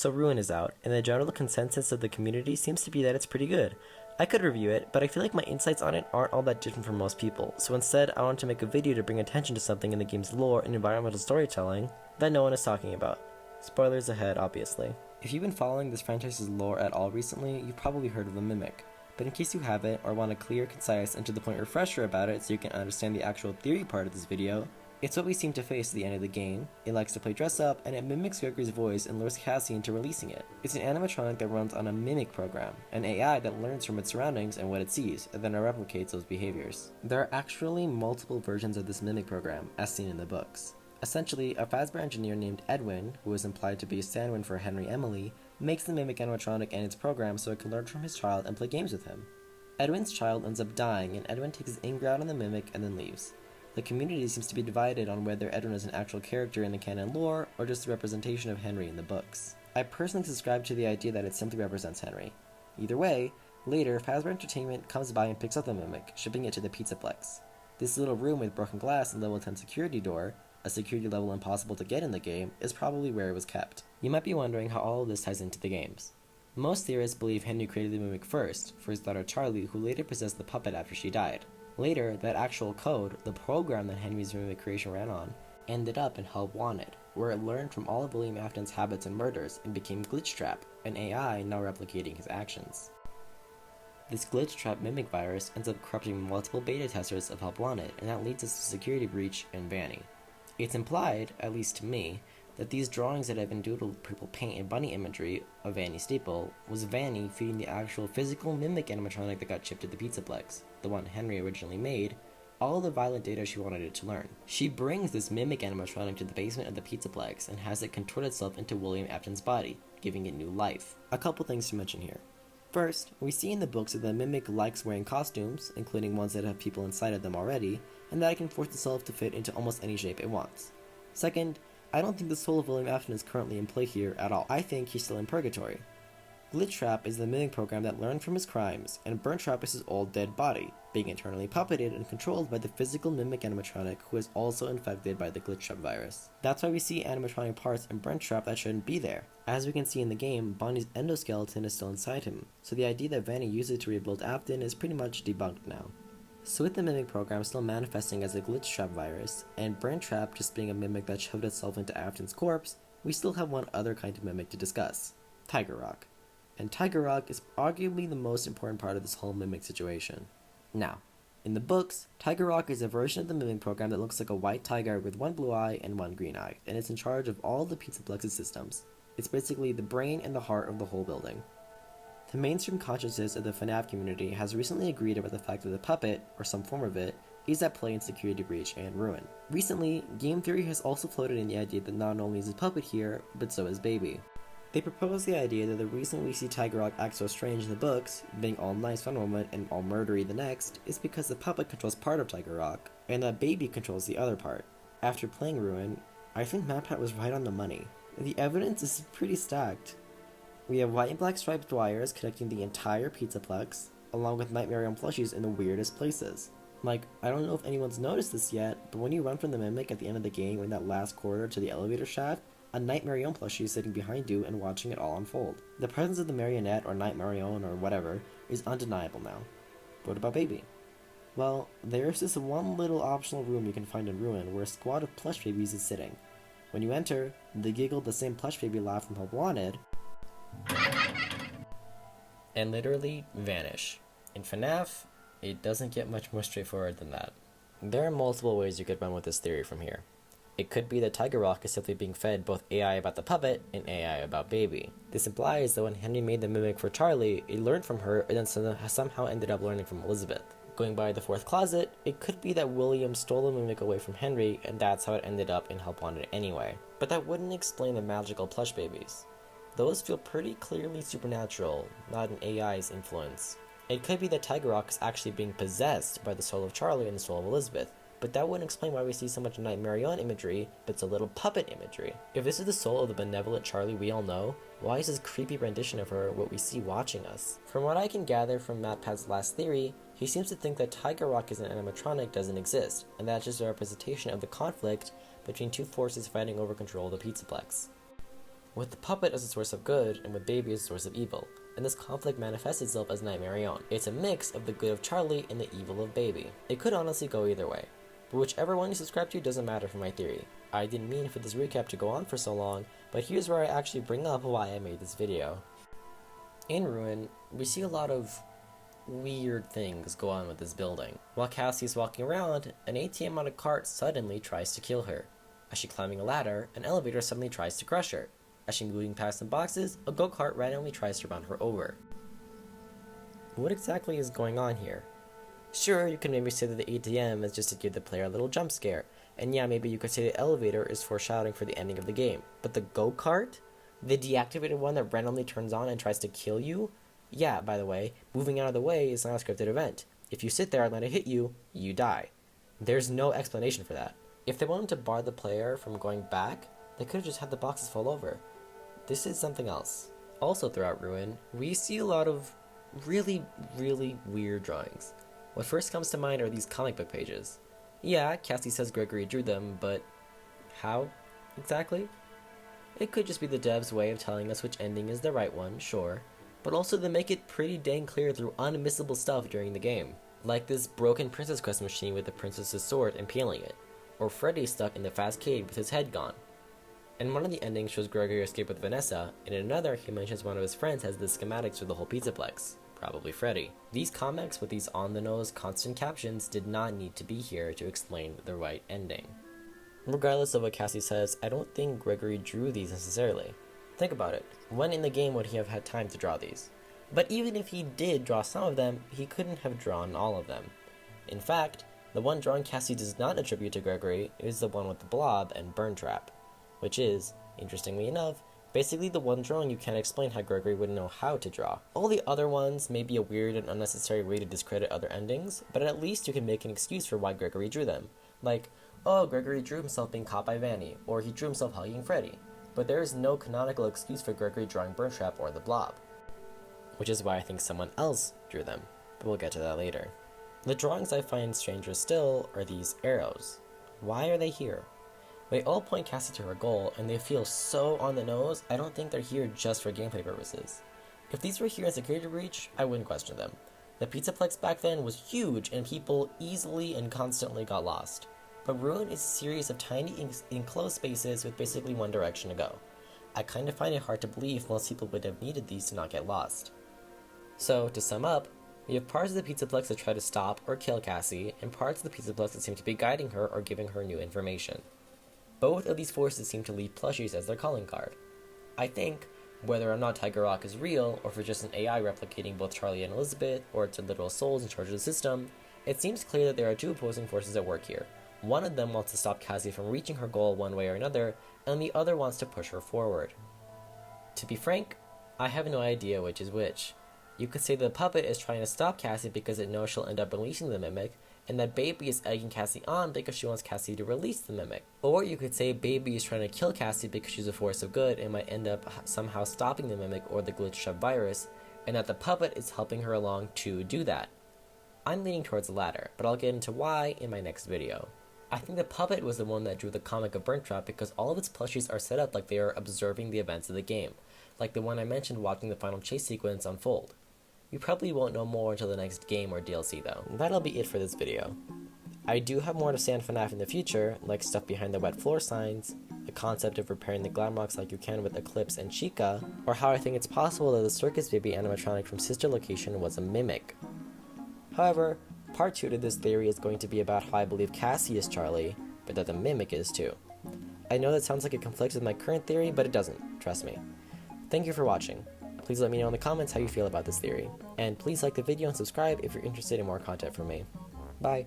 So Ruin is out, and the general consensus of the community seems to be that it's pretty good. I could review it, but I feel like my insights on it aren't all that different from most people, so instead I wanted to make a video to bring attention to something in the game's lore and environmental storytelling that no one is talking about. Spoilers ahead, obviously. If you've been following this franchise's lore at all recently, you've probably heard of the Mimic. But in case you haven't, or want a clear, concise, and to the point refresher about it so you can understand the actual theory part of this video, it's what we seem to face at the end of the game. It likes to play dress up, and it mimics Gregory's voice and lures Cassie into releasing it. It's an animatronic that runs on a mimic program, an AI that learns from its surroundings and what it sees, and then replicates those behaviors. There are actually multiple versions of this mimic program, as seen in the books. Essentially, a Fazbear engineer named Edwin, who is implied to be a stand-in for Henry Emily, makes the mimic animatronic and its program so it can learn from his child and play games with him. Edwin's child ends up dying, and Edwin takes his anger out on the mimic and then leaves. The community seems to be divided on whether Edwin is an actual character in the canon lore or just a representation of Henry in the books. I personally subscribe to the idea that it simply represents Henry. Either way, later, Fazbear Entertainment comes by and picks up the mimic, shipping it to the Pizzaplex. This little room with broken glass and level 10 security door, a security level impossible to get in the game, is probably where it was kept. You might be wondering how all of this ties into the games. Most theorists believe Henry created the mimic first, for his daughter Charlie, who later possessed the puppet after she died. Later, that actual code, the program that Henry's mimic creation ran on, ended up in Help Wanted, where it learned from all of William Afton's habits and murders and became Glitchtrap, an AI now replicating his actions. This Glitchtrap mimic virus ends up corrupting multiple beta testers of Help Wanted, and that leads us to Security Breach and Vanny. It's implied, at least to me, that these drawings that have been doodled purple paint and bunny imagery of Vanny Staple was Vanny feeding the actual physical mimic animatronic that got shipped to the Pizzaplex, the one Henry originally made, all the violent data she wanted it to learn. She brings this mimic animatronic to the basement of the Pizzaplex and has it contort itself into William Afton's body, giving it new life. A couple things to mention here. First, we see in the books that the mimic likes wearing costumes, including ones that have people inside of them already, and that it can force itself to fit into almost any shape it wants. Second, I don't think the soul of William Afton is currently in play here at all. I think he's still in purgatory. Glitchtrap is the mimic program that learned from his crimes, and Burntrap is his old dead body, being internally puppeted and controlled by the physical mimic animatronic who is also infected by the Glitchtrap virus. That's why we see animatronic parts in Burntrap that shouldn't be there. As we can see in the game, Bonnie's endoskeleton is still inside him, so the idea that Vanny used it to rebuild Afton is pretty much debunked now. So with the mimic program still manifesting as a Glitchtrap virus, and Burntrap just being a mimic that shoved itself into Afton's corpse, we still have one other kind of mimic to discuss, Tiger Rock. And Tiger Rock is arguably the most important part of this whole mimic situation. Now, in the books, Tiger Rock is a version of the mimic program that looks like a white tiger with one blue eye and one green eye, and it's in charge of all the Pizzaplex's systems. It's basically the brain and the heart of the whole building. The mainstream consciousness of the FNaF community has recently agreed about the fact that the puppet, or some form of it, is at play in Security Breach and Ruin. Recently, game theory has also floated in the idea that not only is the puppet here, but so is Baby. They propose the idea that the reason we see Tiger Rock act so strange in the books, being all nice one moment and all murdery the next, is because the puppet controls part of Tiger Rock, and that Baby controls the other part. After playing Ruin, I think MatPat was right on the money. The evidence is pretty stacked. We have white and black striped wires connecting the entire Pizzaplex, along with Nightmare-on plushies in the weirdest places. Like, I don't know if anyone's noticed this yet, but when you run from the Mimic at the end of the game in that last corridor to the elevator shaft, a Nightmare-on plushie is sitting behind you and watching it all unfold. The presence of the marionette or Nightmare-on or whatever is undeniable now. But what about Baby? Well, there's this one little optional room you can find in Ruin where a squad of plush babies is sitting. When you enter, they giggle the same plush baby laugh from Help Wanted, and literally vanish. In FNaF, it doesn't get much more straightforward than that. There are multiple ways you could run with this theory from here. It could be that Tiger Rock is simply being fed both AI about the puppet and AI about Baby. This implies that when Henry made the mimic for Charlie, it learned from her and then somehow ended up learning from Elizabeth. Going by the fourth closet, it could be that William stole the mimic away from Henry and that's how it ended up in Help Wanted anyway. But that wouldn't explain the magical plush babies. Those feel pretty clearly supernatural, not an AI's influence. It could be that Tiger Rock is actually being possessed by the soul of Charlie and the soul of Elizabeth, but that wouldn't explain why we see so much Nightmare-on imagery, but so little puppet imagery. If this is the soul of the benevolent Charlie we all know, why is this creepy rendition of her what we see watching us? From what I can gather from MatPat's last theory, he seems to think that Tiger Rock as an animatronic doesn't exist, and that's just a representation of the conflict between two forces fighting over control of the Pizzaplex. with the puppet as a source of good and with Baby as a source of evil, and this conflict manifests itself as Nightmare On. It's a mix of the good of Charlie and the evil of Baby. It could honestly go either way, but whichever one you subscribe to doesn't matter for my theory. I didn't mean for this recap to go on for so long, but here's where I actually bring up why I made this video. In Ruin, we see a lot of weird things go on with this building. While Cassie is walking around, an ATM on a cart suddenly tries to kill her. As she's climbing a ladder, an elevator suddenly tries to crush her. As she's moving past some boxes, a go-kart randomly tries to run her over. What exactly is going on here? Sure, you can maybe say that the ATM is just to give the player a little jump scare, and yeah, maybe you could say the elevator is foreshadowing for the ending of the game. But the go-kart? The deactivated one that randomly turns on and tries to kill you? Yeah, by the way, moving out of the way is not a scripted event. If you sit there and let it hit you, you die. There's no explanation for that. If they wanted to bar the player from going back, they could have just had the boxes fall over. This is something else. Also throughout Ruin, we see a lot of really weird drawings. What first comes to mind are these comic book pages. Yeah, Cassie says Gregory drew them, but how exactly? It could just be the devs' way of telling us which ending is the right one, sure, but also they make it pretty dang clear through unmissable stuff during the game, like this broken Princess Quest machine with the princess's sword impaling it, or Freddy stuck in the fast cave with his head gone. And one of the endings shows Gregory escape with Vanessa, and in another he mentions one of his friends has the schematics for the whole Pizzaplex, probably Freddy. These comics with these on-the-nose constant captions did not need to be here to explain the right ending. Regardless of what Cassie says, I don't think Gregory drew these necessarily. Think about it, when in the game would he have had time to draw these? But even if he did draw some of them, he couldn't have drawn all of them. In fact, the one drawing Cassie does not attribute to Gregory is the one with the blob and burn trap, which is, interestingly enough, basically the one drawing you can't explain how Gregory would know how to draw. All the other ones may be a weird and unnecessary way to discredit other endings, but at least you can make an excuse for why Gregory drew them. Like, oh, Gregory drew himself being caught by Vanny, or he drew himself hugging Freddy. But there is no canonical excuse for Gregory drawing Burn Trap or the Blob. Which is why I think someone else drew them, but we'll get to that later. The drawings I find stranger still are these arrows. Why are they here? They all point Cassie to her goal, and they feel so on the nose, I don't think they're here just for gameplay purposes. If these were here in Security Breach, I wouldn't question them. The Pizzaplex back then was huge, and people easily and constantly got lost. But Ruin is a series of tiny enclosed spaces with basically one direction to go. I kind of find it hard to believe most people would have needed these to not get lost. So, to sum up, we have parts of the Pizzaplex that try to stop or kill Cassie, and parts of the Pizzaplex that seem to be guiding her or giving her new information. Both of these forces seem to leave plushies as their calling card. I think, whether or not Tiger Rock is real, or if it's just an AI replicating both Charlie and Elizabeth, or it's a literal souls in charge of the system, it seems clear that there are two opposing forces at work here. One of them wants to stop Cassie from reaching her goal one way or another, and the other wants to push her forward. To be frank, I have no idea which is which. You could say the puppet is trying to stop Cassie because it knows she'll end up releasing the Mimic, and that Baby is egging Cassie on because she wants Cassie to release the Mimic. Or you could say Baby is trying to kill Cassie because she's a force of good and might end up somehow stopping the Mimic or the glitched up virus, and that the puppet is helping her along to do that. I'm leaning towards the latter, but I'll get into why in my next video. I think the puppet was the one that drew the comic of Burn Trap because all of its plushies are set up like they are observing the events of the game, like the one I mentioned watching the final chase sequence unfold. You probably won't know more until the next game or DLC though. That'll be it for this video. I do have more to say on FNaF in the future, like stuff behind the wet floor signs, the concept of repairing the Glamrocks like you can with Eclipse and Chica, or how I think it's possible that the Circus Baby animatronic from Sister Location was a mimic. However, part 2 to this theory is going to be about how I believe Cassie is Charlie, but that the Mimic is too. I know that sounds like it conflicts with my current theory, but it doesn't, trust me. Thank you for watching. Please let me know in the comments how you feel about this theory, and please like the video and subscribe if you're interested in more content from me. Bye!